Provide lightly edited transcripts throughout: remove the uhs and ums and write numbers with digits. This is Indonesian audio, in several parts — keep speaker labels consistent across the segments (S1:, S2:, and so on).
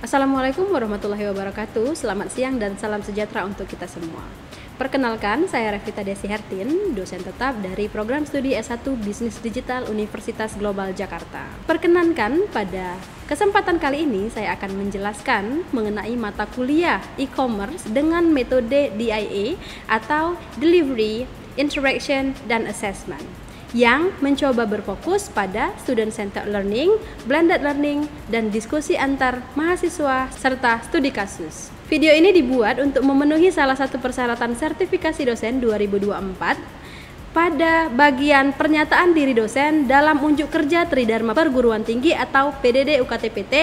S1: Assalamualaikum warahmatullahi wabarakatuh. Selamat siang dan salam sejahtera untuk kita semua. Perkenalkan, saya Revita Desi Hertin, dosen tetap dari Program Studi S1 Bisnis Digital Universitas Global Jakarta. Perkenankan, pada kesempatan kali ini saya akan menjelaskan mengenai mata kuliah e-commerce dengan metode DIA atau Delivery, Interaction, dan Assessment, yang mencoba berfokus pada student-centered learning, blended learning, dan diskusi antar mahasiswa serta studi kasus. Video ini dibuat untuk memenuhi salah satu persyaratan sertifikasi dosen 2024 pada bagian pernyataan diri dosen dalam unjuk kerja Tridharma Perguruan Tinggi atau PDD UKT-PT,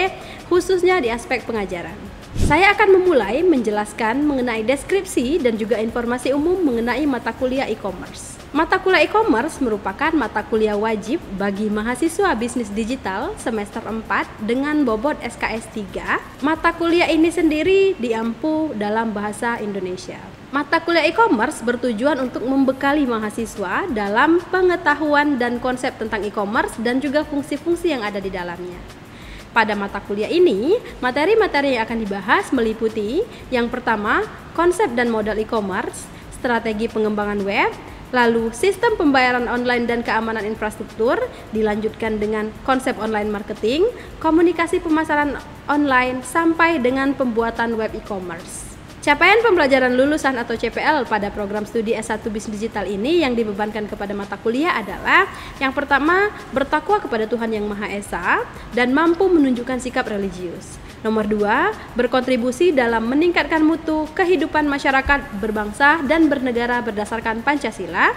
S1: khususnya di aspek pengajaran. Saya akan memulai menjelaskan mengenai deskripsi dan juga informasi umum mengenai mata kuliah e-commerce. Mata kuliah e-commerce merupakan mata kuliah wajib bagi mahasiswa bisnis digital semester 4 dengan bobot SKS 3. Mata kuliah ini sendiri diampu dalam bahasa Indonesia. Mata kuliah e-commerce bertujuan untuk membekali mahasiswa dalam pengetahuan dan konsep tentang e-commerce dan juga fungsi-fungsi yang ada di dalamnya. Pada mata kuliah ini, materi-materi yang akan dibahas meliputi yang pertama, konsep dan modal e-commerce, strategi pengembangan web, lalu sistem pembayaran online dan keamanan infrastruktur, dilanjutkan dengan konsep online marketing, komunikasi pemasaran online, sampai dengan pembuatan web e-commerce. Capaian pembelajaran lulusan atau CPL pada program studi S1 Bisnis Digital ini yang dibebankan kepada mata kuliah adalah yang pertama, bertakwa kepada Tuhan Yang Maha Esa dan mampu menunjukkan sikap religius. Nomor 2, berkontribusi dalam meningkatkan mutu kehidupan masyarakat berbangsa dan bernegara berdasarkan Pancasila,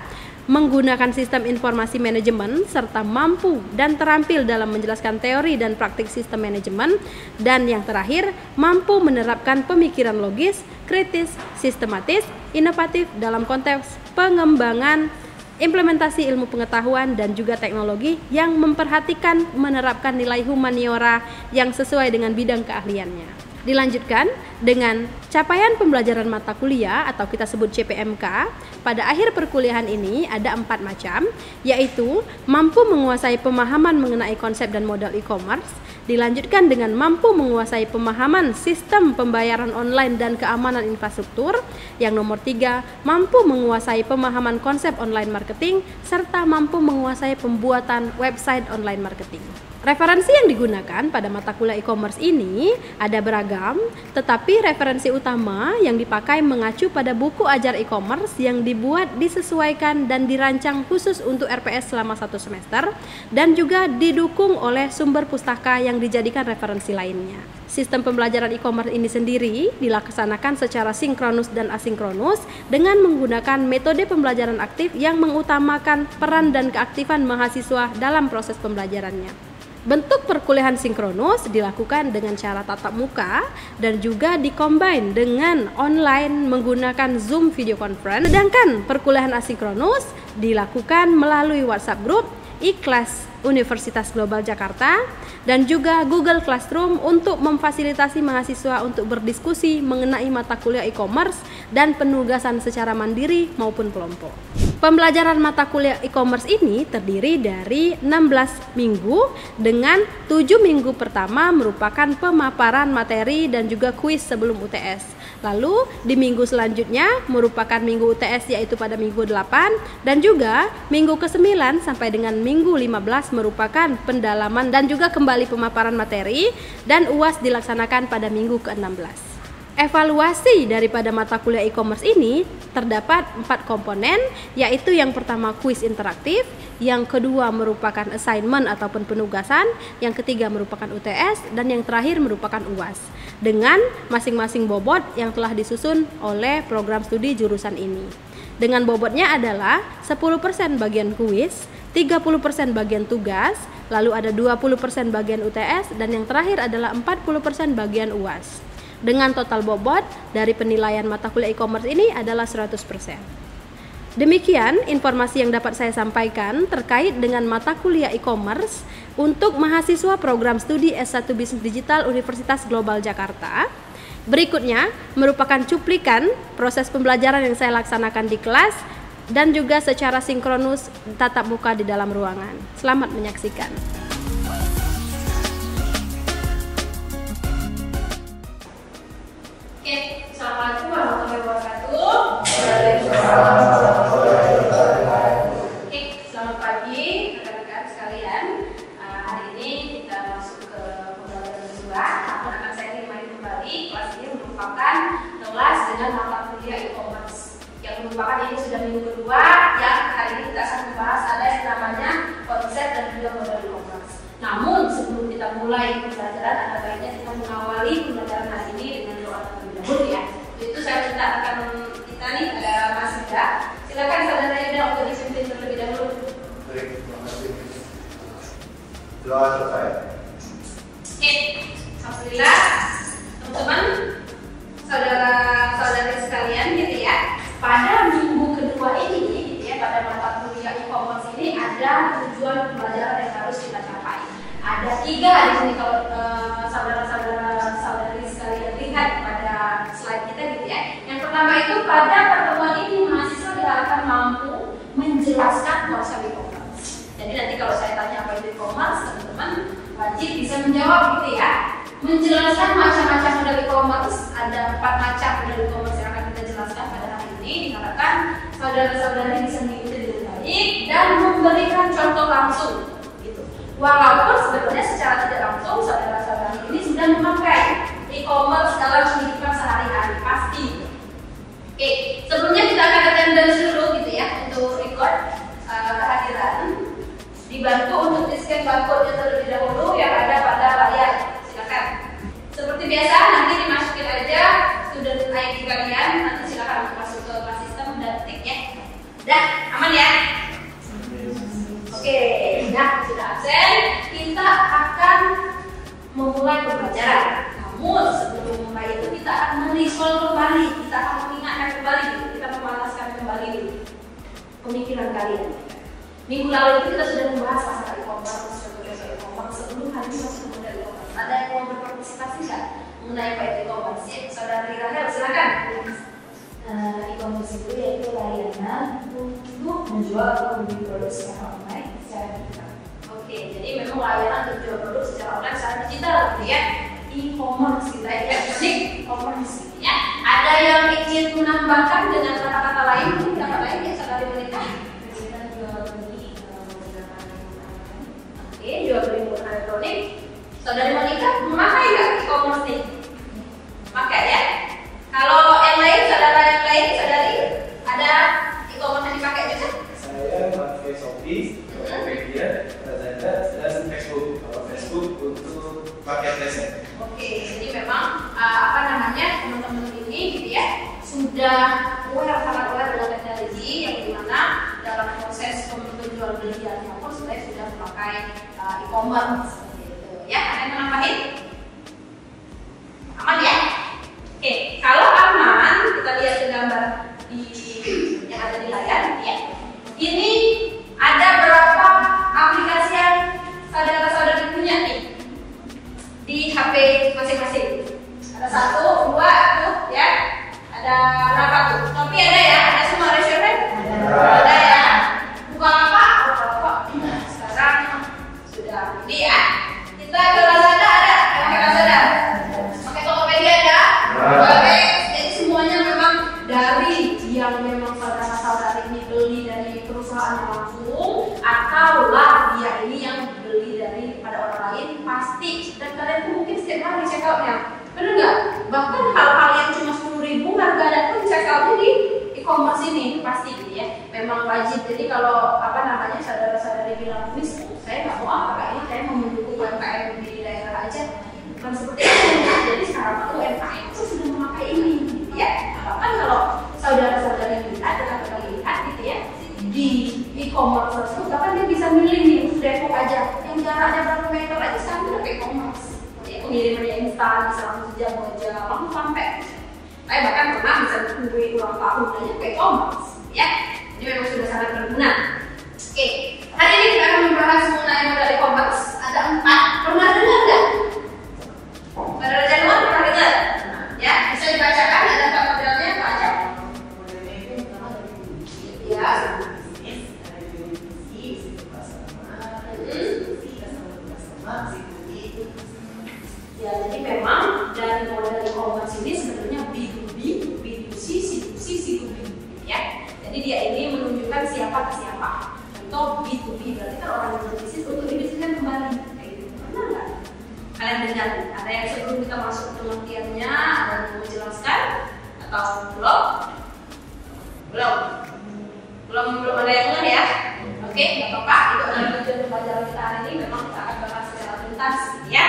S1: menggunakan sistem informasi manajemen serta mampu dan terampil dalam menjelaskan teori dan praktik sistem manajemen, dan yang terakhir, mampu menerapkan pemikiran logis, kritis, sistematis, inovatif dalam konteks pengembangan implementasi ilmu pengetahuan dan juga teknologi yang memperhatikan menerapkan nilai humaniora yang sesuai dengan bidang keahliannya. Dilanjutkan dengan capaian pembelajaran mata kuliah atau kita sebut CPMK. Pada akhir perkuliahan ini ada 4 macam, yaitu mampu menguasai pemahaman mengenai konsep dan modal e-commerce, dilanjutkan dengan mampu menguasai pemahaman sistem pembayaran online dan keamanan infrastruktur, yang nomor 3, mampu menguasai pemahaman konsep online marketing, serta mampu menguasai pembuatan website online marketing. Referensi yang digunakan pada mata kuliah e-commerce ini ada beragam, tetapi referensi utama yang dipakai mengacu pada buku ajar e-commerce yang dibuat, disesuaikan, dan dirancang khusus untuk RPS selama 1 semester, dan juga didukung oleh sumber pustaka yang dijadikan referensi lainnya. Sistem pembelajaran e-commerce ini sendiri dilaksanakan secara sinkronus dan asinkronus dengan menggunakan metode pembelajaran aktif yang mengutamakan peran dan keaktifan mahasiswa dalam proses pembelajarannya. Bentuk perkuliahan sinkronus dilakukan dengan cara tatap muka dan juga dikombin dengan online menggunakan Zoom video conference. Sedangkan perkuliahan asinkronus dilakukan melalui WhatsApp Group, e-class Universitas Global Jakarta, dan juga Google Classroom untuk memfasilitasi mahasiswa untuk berdiskusi mengenai mata kuliah e-commerce dan penugasan secara mandiri maupun kelompok. Pembelajaran mata kuliah e-commerce ini terdiri dari 16 minggu dengan 7 minggu pertama merupakan pemaparan materi dan juga kuis sebelum UTS. Lalu di minggu selanjutnya merupakan minggu UTS, yaitu pada minggu 8, dan juga minggu ke-9 sampai dengan minggu 15 merupakan pendalaman dan juga kembali pemaparan materi, dan UAS dilaksanakan pada minggu ke-16. Evaluasi daripada mata kuliah e-commerce ini terdapat 4 komponen, yaitu yang pertama kuis interaktif, yang kedua merupakan assignment ataupun penugasan, yang ketiga merupakan UTS, dan yang terakhir merupakan UAS, dengan masing-masing bobot yang telah disusun oleh program studi jurusan ini. Dengan bobotnya adalah 10% bagian kuis, 30% bagian tugas, lalu ada 20% bagian UTS, dan yang terakhir adalah 40% bagian UAS. Dengan total bobot dari penilaian mata kuliah e-commerce ini adalah 100%. Demikian informasi yang dapat saya sampaikan terkait dengan mata kuliah e-commerce untuk mahasiswa program studi S1 Bisnis Digital Universitas Global Jakarta. Berikutnya merupakan cuplikan proses pembelajaran yang saya laksanakan di kelas dan juga secara sinkronus tatap muka di dalam ruangan. Selamat menyaksikan. Oke, assalamualaikum warahmatullahi wabarakatuh. Oke, selamat pagi rekan-rekan sekalian. Hari ini kita masuk ke pembelajaran kedua. Namun akan saya rimai kembali, kelas ini merupakan kelas dengan mata kuliah e-commerce. Yang merupakan ini sudah minggu kedua, yang hari ini kita akan membahas ada yang namanya konsep dan juga model e-commerce. Namun sebelum kita mulai pembelajaran, ada baiknya kita mengawali pembelajaran hari ini dengan doa terlebih dahulu ya. Itu saya minta rekan kita nih, ada Mas Yuda. Silakan saudara Yuda untuk dipimpin terlebih dahulu.
S2: Baik, terima kasih. Doa selesai.
S1: Oke, alhamdulillah teman-teman, saudara-saudari sekalian gitu ya. Pada minggu kedua ini gitu ya, pada mata kuliah e-commerce ini ada tujuan pembelajaran yang harus kita capai. Ada 3 di sini kalau saudara-saudari sekalian lihat pada slide kita gitu ya. Yang pertama itu pada pertemuan ini mahasiswa diharapkan mampu menjelaskan konsep e-commerce. Jadi nanti kalau saya tanya apa itu e-commerce, teman-teman wajib bisa menjawab gitu ya. Menjelaskan macam-macam model e-commerce, ada 4 macam model e-commerce yang akan kita jelaskan pada hari ini. Diharapkan saudara-saudari bisa mengikuti dengan baik dan memberikan contoh langsung. Walaupun sebenarnya secara tidak langsung saudara-saudari ini sudah memakai e-commerce dalam kehidupan sehari-hari pasti. Oke, sebelumnya kita akan attendance dulu gitu ya untuk record kehadiran. Dibantu untuk di-scan barcode-nya terlebih dahulu yang ada pada layar. Silakan. Seperti biasa nanti dimasukin aja student ID kalian. Nanti silakan masuk ke kelas sistem dan tik ya. Dah, aman ya? Oke, nah sudah absen, kita akan memulai pembelajaran. Namun sebelum memulai itu kita akan merecall kembali, kita akan mengingatkan kembali, kita memanaskan kembali pemikiran kalian. Minggu lalu itu kita sudah membahas masalah e-commerce, contoh-contoh e-commerce. Sebelum hari ini masuk ke model e-commerce. Ada yang mau berpartisipasi nggak mengenai apa itu e-commerce? Ya, saudara Rahel, silakan.
S3: E-commerce itu yaitu layanan untuk menjual atau membeli produk secara online secara digital.
S1: Oke, jadi memang layanan untuk jual produk secara online secara digital gitu ya. E-commerce kita elektronik e-commerce gitu ya. Ada yang ingin menambahkan dengan kata-kata lain? Kata lain ya saudari Monika?
S3: Kita jual beli menggunakan elektronik.
S1: Oke, jual beli menggunakan elektronik. Saudari Monika memakai nggak e-commerce nih? Pakai ya. Kalau yang lain, saudara yang lain, saudari ada e-commerce yang dipakai juga?
S2: Saya pakai Shopee, Tokopedia, Lazada, dan Facebook. Kalau Facebook untuk marketplace.
S1: Oke, jadi memang teman-teman ini gitu ya sudah sangat aware dengan teknologi yang dimana dalam proses penjual beliannya pun sebenarnya sudah memakai e-commerce gitu ya. Ada yang menambahin? Aman ya? Oke, kalau aman kita lihat ke gambar yang ada di layar ya. Ini ada berapa aplikasi yang saudara-saudari punya nih di HP masing-masing? Ada 1, 2 tuh ya. Ada berapa tuh? Shopee ada ya? Ada semua restoran? Ada ya. Bukalapak? Nah, sekarang sudah ini ya. Kita ke Lazada ada? Pakai Lazada? Pakai Tokopedia ada? Oke. Jadi semuanya memang dari yang memang saudara-saudari ini beli dari perusahaan langsung, ataulah dia ini yang beli dari pada orang lain pasti. Dan kalian tuh mungkin setiap hari check out-nya. Bener nggak? Bahkan hal-hal yang cuma 10.000 harganya pun check out-nya di e-commerce ini pasti gitu ya. Memang wajib. Jadi kalau saudara-saudari bilang, "Miss, saya nggak mau apa kayaknya saya mau mendukung UMKM di daerah aja." Bukan seperti itu. Jadi sekarang tuh UMKM itu sudah memakai ini gitu ya. Bahkan kalau saudara-saudari lihat dengan lihat gitu ya di e-commerce tersebut, bahkan dia bisa milih nih Depok aja yang jaraknya berapa meter aja sekarang udah pakai e-commerce. Pengirimannya instan, bisa langsung sejam 2 jam langsung sampai. Saya bahkan pernah bisa nungguin ulang tahun aja pakai e-commerce ya. Jadi memang sudah sangat berguna. Oke, hari ini kita akan membahas mengenai modal e-commerce. Ada 4. Pernah dengar nggak? Pada Januari pernah dengar? Ya, bisa dibacakan ada 4 modelnya apa aja? Ya. Ya, jadi memang dari model e-commerce ini sebenarnya Atau belum? Belum ada yang ngeh ya? Oke, nggak apa-apa. Itu adalah tujuan pembelajaran kita hari ini. Memang kita akan bahas secara tuntas, ya.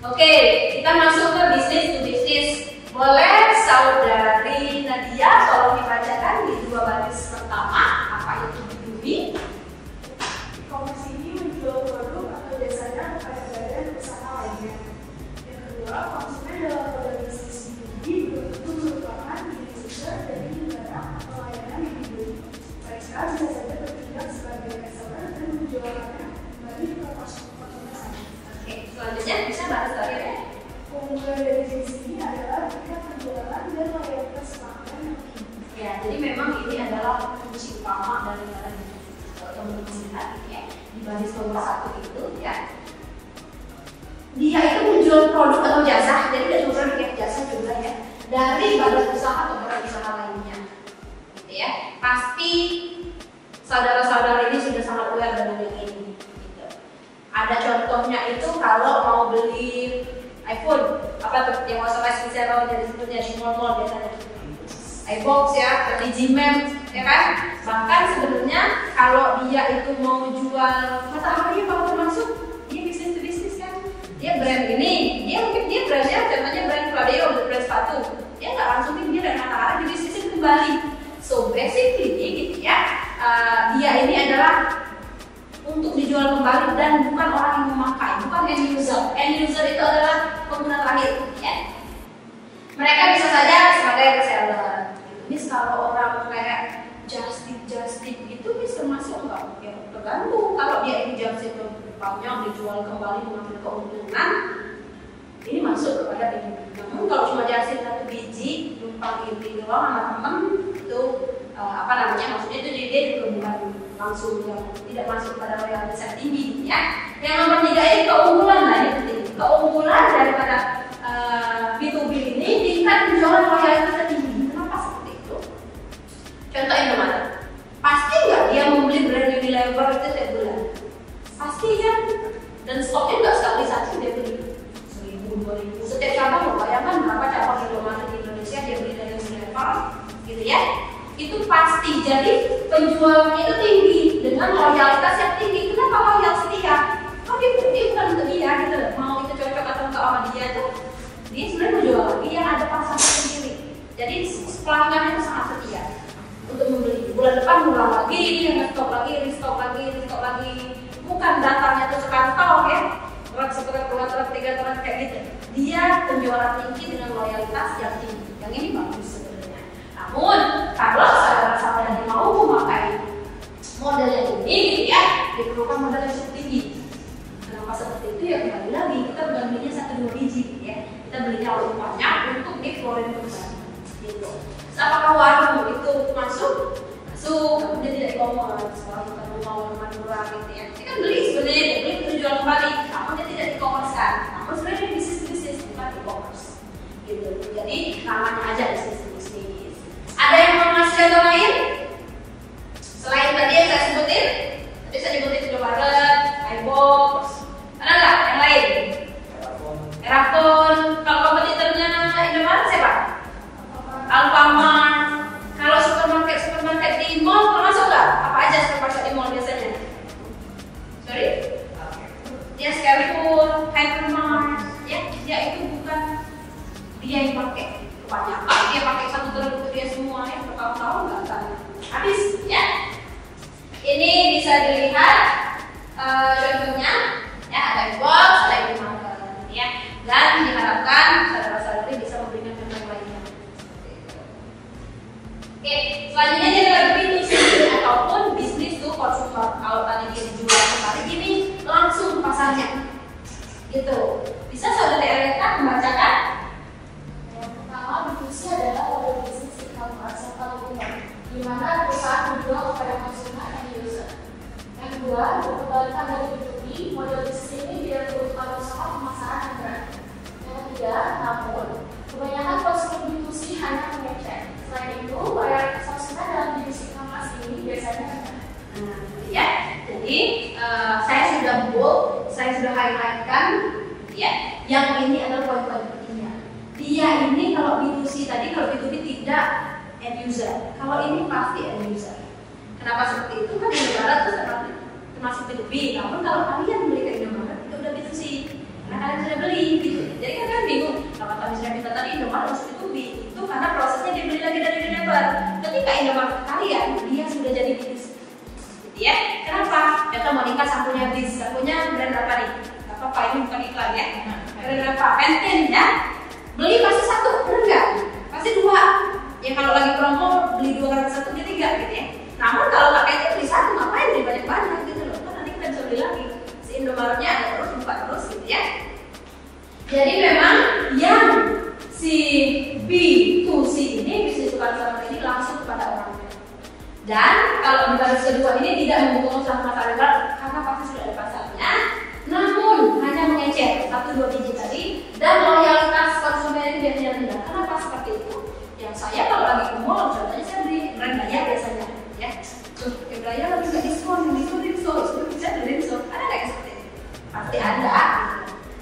S1: Oke, kita masuk ke bisnis to bisnis. Boleh saudari Nadia tolong dibacakan di 2 baris pertama apa itu B2B?
S3: E-commerce ini menjual produk atau jasanya kepada badan usaha lainnya. Yang kedua, konsumen dalam produk bisnis B2B itu merupakan user dari barang atau layanan yang dibeli. Mereka bisa saja bertindak sebagai reseller dan menjualnya kembali ke konsumen.
S1: Oke, selanjutnya bisa bahas tadi ya.
S3: Keunggulan dari bisnis ini adalah tingkat penjualan dan loyalitas pelanggan yang tinggi.
S1: Ya, jadi memang ini adalah kunci utama dari bisnis. Kalau teman-teman lihat ya, di baris nomor 1 itu ya, dia itu menjual produk atau jasa, jadi tidak cuma produk ya, jasa juga ya, dari badan usaha atau badan usaha lainnya, gitu ya. Pasti saudara-saudara ini sudah sangat aware dengan yang ini. Gitu. Ada contohnya itu kalau mau beli iPhone, apa tuh yang authorized reseller jadi sebutnya di mall-mall biasanya, iBox ya, di Gmail, ya kan? Bahkan sebenarnya kalau dia itu mau jual matahari kalau termasuk dia bisnis to bisnis kan, dia brand ini, dia mungkin dia brandnya contohnya brand Claudio, brand sepatu, dia nggak langsung dia dari matahari di bisnisin kembali. So basically gitu ya, dia ini adalah untuk dijual kembali dan bukan orang yang memakai, bukan end user. End user itu adalah pengguna terakhir, ya. Mereka bisa saja sebagai reseller. Ini kalau orang kayak just tip itu bisa masuk nggak? Ya tergantung. Kalau dia ini just tip banyak dijual kembali mengambil keuntungan, ini masuk kepada ini. Namun kalau cuma just tip 1 biji numpang ini doang sama temen itu apa namanya? Maksudnya itu dia juga bukan langsung yang tidak masuk pada loyalitas yang tinggi, ya. Yang nomor 3 ini keunggulan, nah ini penting. Keunggulan daripada B2B ini tingkat penjualan loyalitasnya tinggi. Kenapa seperti itu? Contoh Indomaret. Pasti nggak dia membeli brand Unilever itu setiap bulan? Pasti kan. Dan stoknya nggak sekali satu dia beli 1.000, 2.000 setiap cabang. Loh, bayangkan berapa cabang Indomaret di Indonesia dia beli dari Unilever, gitu ya. Itu pasti. Jadi penjualannya itu tinggi dengan loyalitas yang tinggi. Kenapa loyal setia? Oh dia bukan untuk dia gitu loh. Mau itu cocok atau enggak sama dia tuh, dia sebenarnya menjual lagi yang ada pasar sendiri. Jadi pelanggan itu sangat setia untuk membeli. Bulan depan ngulang lagi, nge-stok lagi, restock lagi. Bukan datangnya tuh sekantong ya, sekitar 2 truk, 3 truk kayak gitu. Dia penjualan tinggi dengan loyalitas yang tinggi. Yang ini bagus sebenarnya. Namun kalau saudara-saudara mau memakai model yang ini gitu ya, diperlukan modal yang cukup tinggi. Kenapa seperti itu ya? Kembali lagi kita bukan belinya 1-2 biji gitu ya, kita belinya lebih banyak untuk dikeluarin kembali gitu. Apakah warung itu masuk? Kemudian tidak e-commerce, kalau kita mau rumah murah gitu ya, kita kan beli sebenarnya beli untuk jual kembali, namun dia tidak e-commerce kan, namun sebenarnya bisnis bukan e-commerce gitu. Jadi namanya aja bisnis. Ada yang mau ngasih contoh lain? Selain tadi yang saya sebutin, tadi saya sebutin Indomaret, iBox, ada nggak yang lain? Erafon. Kalau kompetitornya Indomaret siapa? Alfamart. Kalau supermarket di mall termasuk nggak? Apa aja supermarket di mall biasanya? Sorry? Dia Carrefour, Hypermart, ya dia itu bukan dia yang pakai. Kebanyakan dia pakai satu truk untuk dia semua ya, bertahun-tahun nggak akan habis ya. Ini bisa dilihat contohnya ya, ada iBox, ada Indomaret ya, dan diharapkan saudara-saudari bisa memberikan contoh lainnya. Oke, selanjutnya dia adalah B2C ataupun bisnis to consumer. Kalau tadi dia dijual kembali, ini langsung pasarnya gitu. Bisa saudara Erika membacakan?
S3: B2C adalah model bisnis e-commerce atau umum, di mana perusahaan menjual kepada konsumen dan user. Yang kedua, berkebalikan dari B2B, model bisnis ini tidak membutuhkan usaha pemasaran yang berat. Yang ketiga, namun kebanyakan konsumen B2C hanya mengecek. Selain itu, loyalitas konsumen dalam bisnis e-commerce ini biasanya rendah.
S1: Ya, jadi saya sudah bold, saya sudah highlightkan, ya, yang ini adalah poin-poin pentingnya. Dia ini kalau B2C tadi, kalau B2B tidak end user. Kalau ini pasti end user. Kenapa seperti itu? Kan Indomaret itu termasuk B2B. Namun kalau kalian beli ke Indomaret itu udah B2C. Karena kalian sudah beli gitu. Jadi kan kalian bingung. Kalau kami sudah minta tadi Indomaret masuk B2B itu karena prosesnya dibeli lagi dari Unilever. Ketika Indomaret kalian dia sudah jadi B2C. Gitu ya. Kenapa? Kita mau nikah sampunya bis. Sampunya brand apa nih? Apa ini bukan iklan ya? Brand apa? Pantene ya. Beli pasti satu, benar nggak? Pasti dua. Ya kalau lagi promo beli 2 kali 1 beli 3 gitu ya. Namun kalau pakai itu beli satu, ngapain beli banyak-banyak gitu loh? Kan nanti kita bisa beli lagi. Si Indomaretnya ada terus, buka terus gitu ya. Jadi memang yang si B2C ini bisnis tukar sama ini langsung kepada orangnya. Dan kalau di baris kedua ini tidak membutuhkan sama masyarakat karena pasti sudah ada pasarnya. Namun hanya mengecer 1-2 biji tadi dan loyalitas konsumen itu biasanya rendah. Kenapa seperti itu? Yang saya kalau lagi ke mall, contohnya saya beli brand Gaya biasanya, ya. Tuh, Gaya lagi nggak diskon, diskon, bisa beli diskon. Ada nggak yang seperti itu? Pasti ada.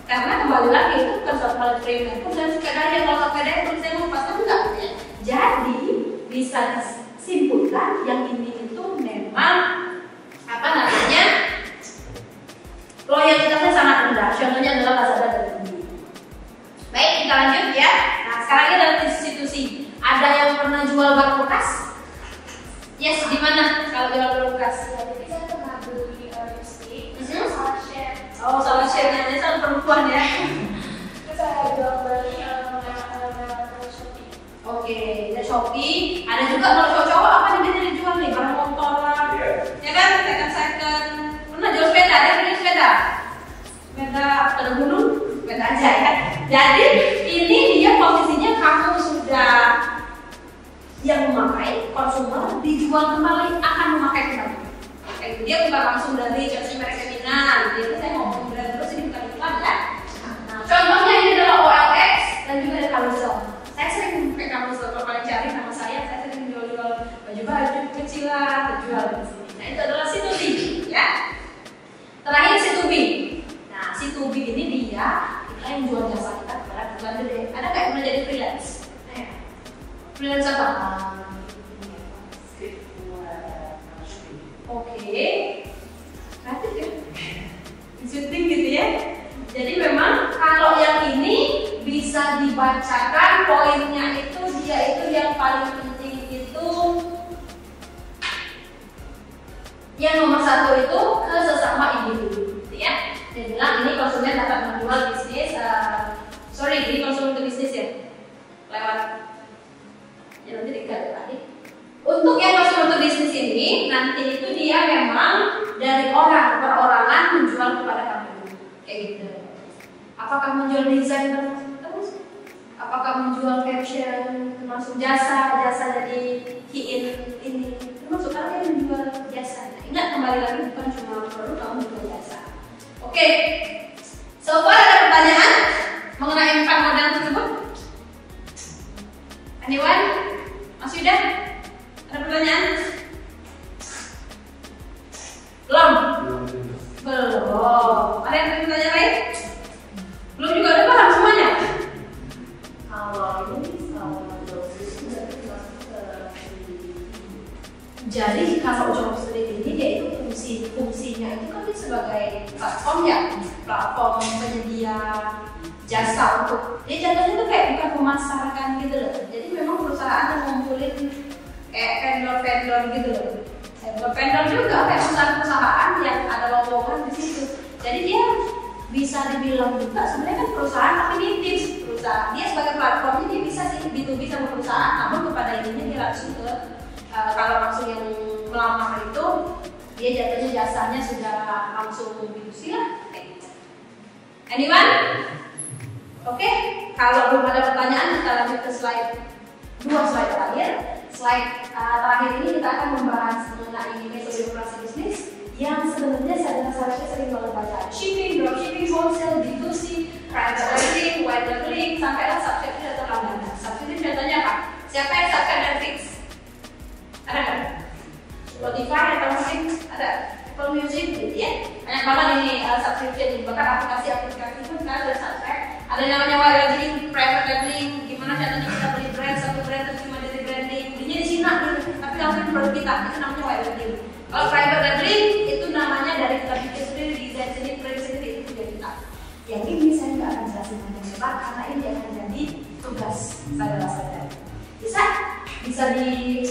S1: Karena kembali lagi itu bukan suatu hal premium. Aku dan suka Gaya kalau pakai Gaya terus saya mau pasang enggak? Ya. Jadi bisa disimpulkan yang ini itu memang apa namanya? Loyalitasnya sangat rendah. Contohnya adalah Lazada dan Shopee. Baik, kita lanjut ya. Nah, sekarang ini adalah institusi. Ada yang pernah jual barang bekas? Yes, di mana kalau jual barang bekas?
S3: Jadi saya pernah beli lipstick, salah share.
S1: Oh, salah share-nya ini sama perempuan ya.
S3: Terus saya jual beli lewat Shopee.
S1: Oke, dari Shopee. Ada juga kalau cowok-cowok apa nih biasanya dijual nih? Barang motor lah. Ya kan, second. Pernah jual sepeda? Ada yang beli sepeda? Sepeda ada gunung? Sepeda aja ya. Jadi ini dia posisinya kamu sudah yang memakai, konsumer dijual kembali akan memakai kembali. Kayak dia bukan langsung dari contohnya merek Femina. Jadi saya ngomong brand terus ini bukan iklan ya. Nah, contohnya ini adalah OLX dan juga ada Carousel. Saya sering pakai Carousel. Kalau kalian cari nama saya sering jual-jual baju-baju kecil lah, terjual di sini. Nah itu adalah C2B ya. Terakhir C2B. Nah C2B ini dia kita yang jual jasa kita kepada perusahaan gede. Ada nggak yang menjadi freelance? Freelance apa? Oke, kreatif ya, syuting gitu ya. Jadi memang kalau yang ini bisa dibacakan poinnya itu dia itu yang paling penting itu yang nomor 1 itu ke sesama individu, gitu ya. Dia bilang ini konsumen dapat menjual bisnis, ini konsumen ke bisnis ya, lewat ya nanti dikali tadi. Untuk yang konsumen ke bisnis ini nanti itu dia memang dari orang perorangan menjual kepada kamu, kayak gitu. Apakah menjual desain terus? Apakah menjual caption termasuk jasa jadi key-in ini termasuk kalian menjual jasa. Ingat kembali lagi bukan cuma produk, kamu juga jasa. Oke, so far ada pertanyaan mengenai 4 model tersebut? Anyone? Mas Yuda? Ada pertanyaan? Belum? Belum. Ada yang punya pertanyaan lain? Belum juga udah paham semuanya? Jadi kalau Jobstreet ini dia itu fungsinya itu kan dia sebagai platform ya, platform penyedia jasa untuk dia jatuhnya itu kayak bukan memasarkan gitu loh. Jadi memang perusahaan yang ngumpulin kayak vendor gitu loh. Vendor juga kayak perusahaan yang ada lowongan di situ. Jadi dia bisa dibilang juga sebenarnya kan perusahaan tapi nitip perusahaan. Dia sebagai platformnya dia bisa sih B2B sama perusahaan, namun kepada ininya dia langsung ke kalau langsung yang melamar itu dia jatuhnya jasanya sudah langsung B2C lah. Anyone? Oke, kalau belum ada pertanyaan kita lanjut ke slide 2 slide terakhir. Slide terakhir ini kita akan membahas mengenai metode operasi bisnis yang sebenarnya saya sering banget baca. Shipping, dropshipping, wholesale, B2C, private labeling, white labeling, sampailah subscription atau langganan. Subscription contohnya apa? Siapa yang subscribe Netflix? Ada nggak? Spotify atau mungkin ada Apple Music gitu ya? Banyak banget ini subscription, bahkan aplikasi-aplikasi pun sekarang sudah subscribe. Ada namanya white labeling, private labeling, gimana
S3: adalah saja. Bisa di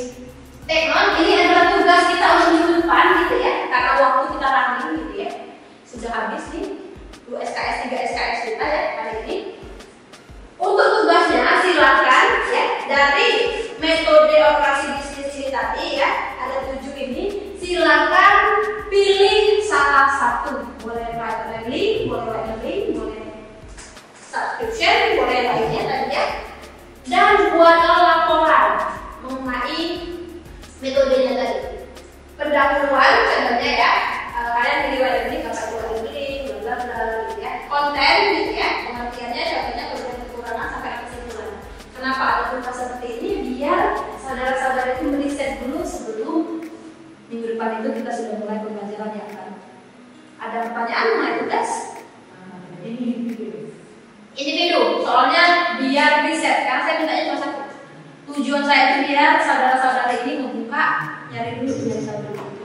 S3: take note. Ini adalah tugas kita untuk minggu depan gitu ya, karena waktu kita running gitu ya. Sudah habis nih 2 SKS 3 SKS kita ya hari ini. Untuk tugasnya silakan ya, dari metode operasi bisnis ini tadi ya, ada 7 ini, silakan pilih salah satu. Boleh private labeling, boleh white labeling, boleh subscription, boleh lainnya tadi ya. Dan buatlah laporan mengenai metodenya tadi. Pendahuluan sebenarnya ya, kalian pilih white labeling, kapan white labeling, bla bla gitu ya. Konten gitu ya, pengertiannya contohnya kekurangan sampai kesimpulan. Kenapa ada berupa seperti ini? Biar saudara-saudara itu meriset dulu sebelum minggu depan itu kita sudah mulai pembelajaran yang akan. Ada pertanyaan mengenai tugas? Individu, soalnya biar riset, karena saya mintanya cuma satu. Tujuan saya itu biar saudara-saudara ini membuka, nyari dulu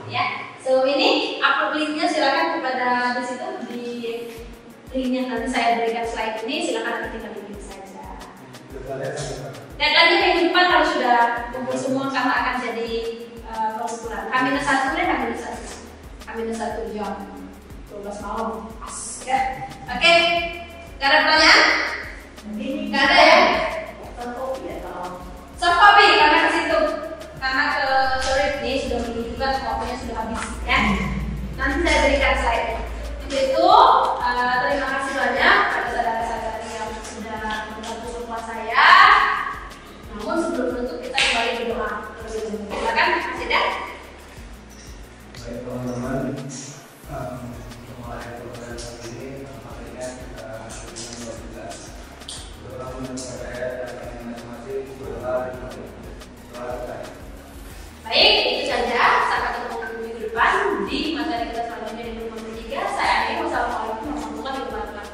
S3: ya. So ini upload linknya silakan kepada di situ di linknya nanti saya berikan slide ini, silakan tinggal klik saja. Dan lagi minggu depan kalau sudah kumpul semua karena akan jadi kesimpulan. H-1 deh, H-1 jam 12 malam pas ya. Oke. Gak ada pertanyaan? Gak ada ya? Soft copy karena ke situ, karena ke sore ini sudah menunjukkan waktunya sudah habis ya. Nanti saya berikan slide-nya. Untuk itu terima kasih banyak pada saudara-saudari yang sudah membantu kelas saya. Namun sebelum menutup kita kembali berdoa. Silakan, Mas Ida.
S2: Baik teman-teman, mulai program ini pastinya kita dengan kita berdoa kepada dan masing-masing berdoa.
S3: Baik, itu saja. Sampai ketemu minggu depan di materi kita selanjutnya di nomor 3. Saya akhiri. Wassalamualaikum warahmatullahi wabarakatuh.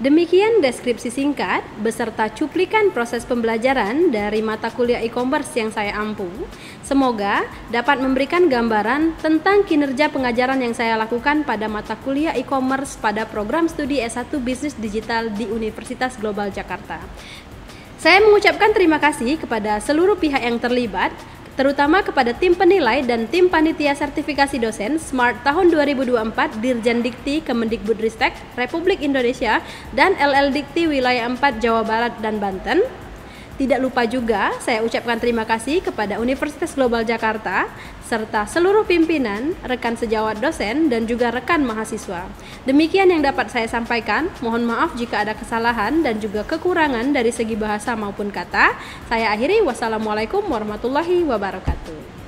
S1: Demikian deskripsi singkat beserta cuplikan proses pembelajaran dari mata kuliah e-commerce yang saya ampu. Semoga dapat memberikan gambaran tentang kinerja pengajaran yang saya lakukan pada mata kuliah e-commerce pada program studi S1 Bisnis Digital di Universitas Global Jakarta. Saya mengucapkan terima kasih kepada seluruh pihak yang terlibat, terutama kepada tim penilai dan tim panitia sertifikasi dosen SMART tahun 2024 Dirjen Dikti Kemendikbudristek Republik Indonesia dan LL Dikti Wilayah 4 Jawa Barat dan Banten. Tidak lupa juga saya ucapkan terima kasih kepada Universitas Global Jakarta serta seluruh pimpinan, rekan sejawat dosen dan juga rekan mahasiswa. Demikian yang dapat saya sampaikan. Mohon maaf jika ada kesalahan dan juga kekurangan dari segi bahasa maupun kata. Saya akhiri. Wassalamualaikum warahmatullahi wabarakatuh.